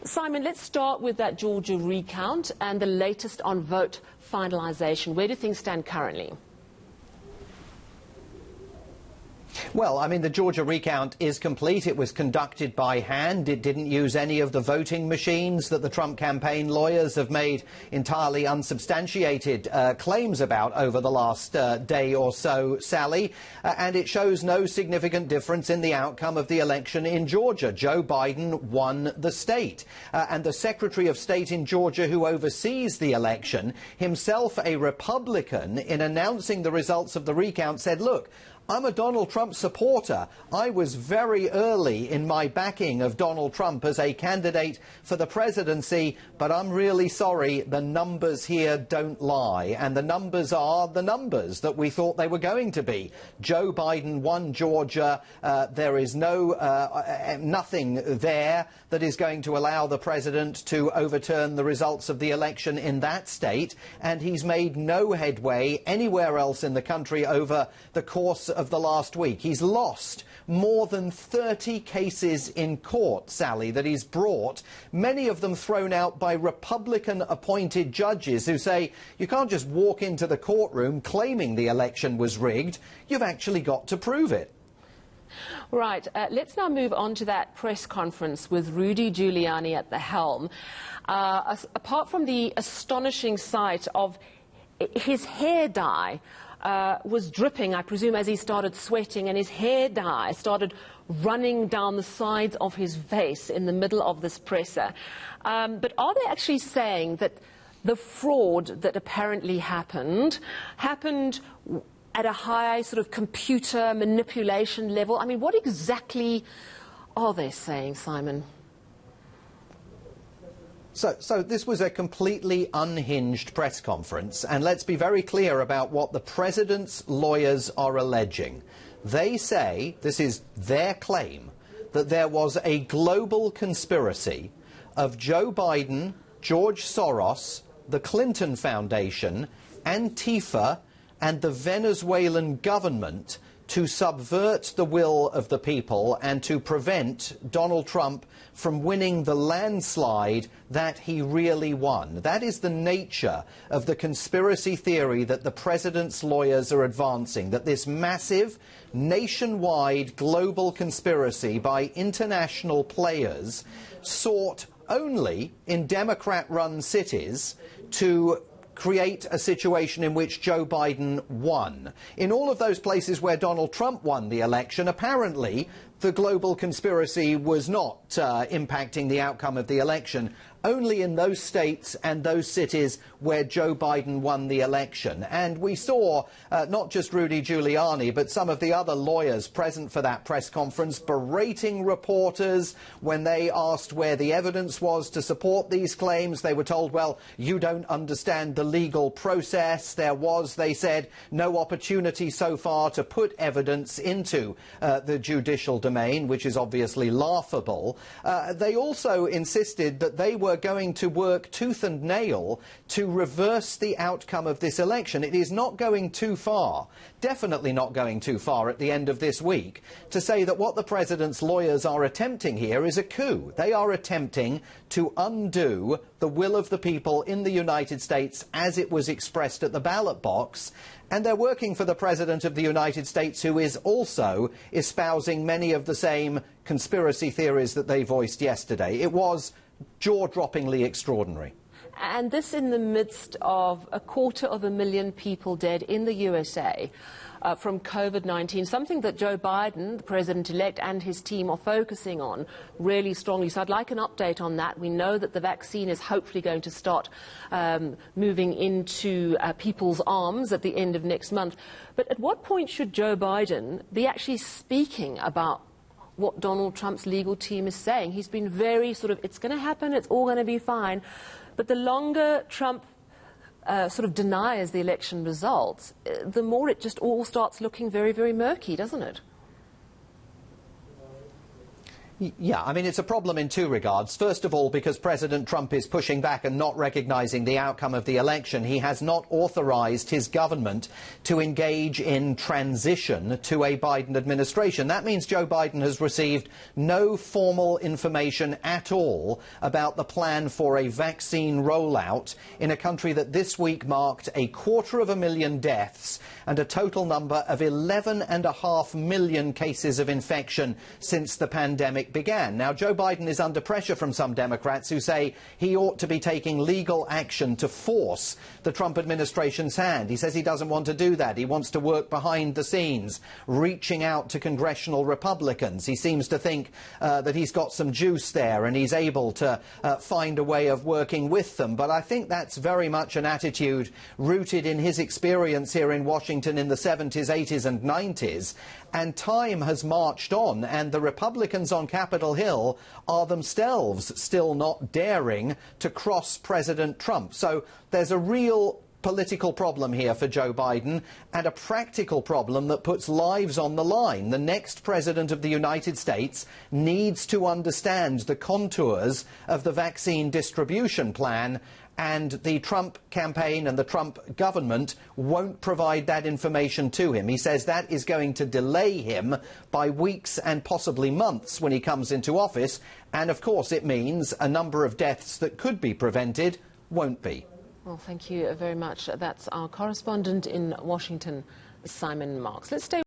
Simon, let's start with that Georgia recount and the latest on vote finalisation. Where do things stand currently? Well, I mean, the Georgia recount is complete. It was conducted by hand. It didn't use any of the voting machines that the Trump campaign lawyers have made entirely unsubstantiated claims about over the last day or so, Sally. And it shows no significant difference in the outcome of the election in Georgia. Joe Biden won the state. And the Secretary of State in Georgia who oversees the election, himself a Republican, in announcing the results of the recount said, look, I'm a Donald Trump supporter. I was very early in my backing of Donald Trump as a candidate for the presidency, but I'm really sorry, the numbers here don't lie. And the numbers are the numbers that we thought they were going to be. Joe Biden won Georgia. There is nothing there that is going to allow the president to overturn the results of the election in that state. And he's made no headway anywhere else in the country over the course of the last week. He's lost more than 30 cases in court, Sally, that he's brought, many of them thrown out by Republican-appointed judges who say you can't just walk into the courtroom claiming the election was rigged. You've actually got to prove it. Right. Let's now move on to that press conference with Rudy Giuliani at the helm. Apart from the astonishing sight of his hair dye, was dripping, I presume, as he started sweating, and his hair dye started running down the sides of his face in the middle of this presser. But are they actually saying that the fraud that apparently happened at a high sort of computer manipulation level? I mean, what exactly are they saying, Simon? So this was a completely unhinged press conference, and let's be very clear about what the president's lawyers are alleging. They say, this is their claim, that there was a global conspiracy of Joe Biden, George Soros, the Clinton Foundation, Antifa, and the Venezuelan government to subvert the will of the people and to prevent Donald Trump from winning the landslide that he really won. That is the nature of the conspiracy theory that the president's lawyers are advancing, that this massive, nationwide, global conspiracy by international players sought only in Democrat-run cities to create a situation in which Joe Biden won. In all of those places where Donald Trump won the election, apparently the global conspiracy was not impacting the outcome of the election, only in those states and those cities where Joe Biden won the election. And we saw not just Rudy Giuliani, but some of the other lawyers present for that press conference berating reporters when they asked where the evidence was to support these claims. They were told, well, you don't understand the legal process. There was, they said, no opportunity so far to put evidence into the judicial domain, which is obviously laughable. They also insisted that they were going to work tooth and nail to reverse the outcome of this election. It is not going too far, definitely not going too far at the end of this week, to say that what the president's lawyers are attempting here is a coup. They are attempting to undo the will of the people in the United States as it was expressed at the ballot box. And they're working for the President of the United States, who is also espousing many of the same conspiracy theories that they voiced yesterday. It was jaw-droppingly extraordinary. And this in the midst of 250,000 people dead in the USA from COVID-19, something that Joe Biden, the president-elect, and his team are focusing on really strongly. So I'd like an update on that. We know that the vaccine is hopefully going to start moving into people's arms at the end of next month. But at what point should Joe Biden be actually speaking about what Donald Trump's legal team is saying? He's been very sort of, it's going to happen, it's all going to be fine. But the longer Trump sort of denies the election results, the more it just all starts looking very, very murky, doesn't it? Yeah, I mean, it's a problem in two regards. First of all, because President Trump is pushing back and not recognising the outcome of the election, he has not authorised his government to engage in transition to a Biden administration. That means Joe Biden has received no formal information at all about the plan for a vaccine rollout in a country that this week marked 250,000 deaths and a total number of 11.5 million cases of infection since the pandemic began. Now, Joe Biden is under pressure from some Democrats who say he ought to be taking legal action to force the Trump administration's hand. He says he doesn't want to do that. He wants to work behind the scenes, reaching out to congressional Republicans. He seems to think that he's got some juice there and he's able to find a way of working with them. But I think that's very much an attitude rooted in his experience here in Washington in the 70s, 80s and 90s. And time has marched on, and the Republicans on Capitol Hill are themselves still not daring to cross President Trump. So there's a real political problem here for Joe Biden and a practical problem that puts lives on the line. The next president of the United States needs to understand the contours of the vaccine distribution plan, and the Trump campaign and the Trump government won't provide that information to him. He says that is going to delay him by weeks and possibly months when he comes into office, and of course it means a number of deaths that could be prevented won't be. Well, thank you very much. That's our correspondent in Washington, Simon Marks. Let's stay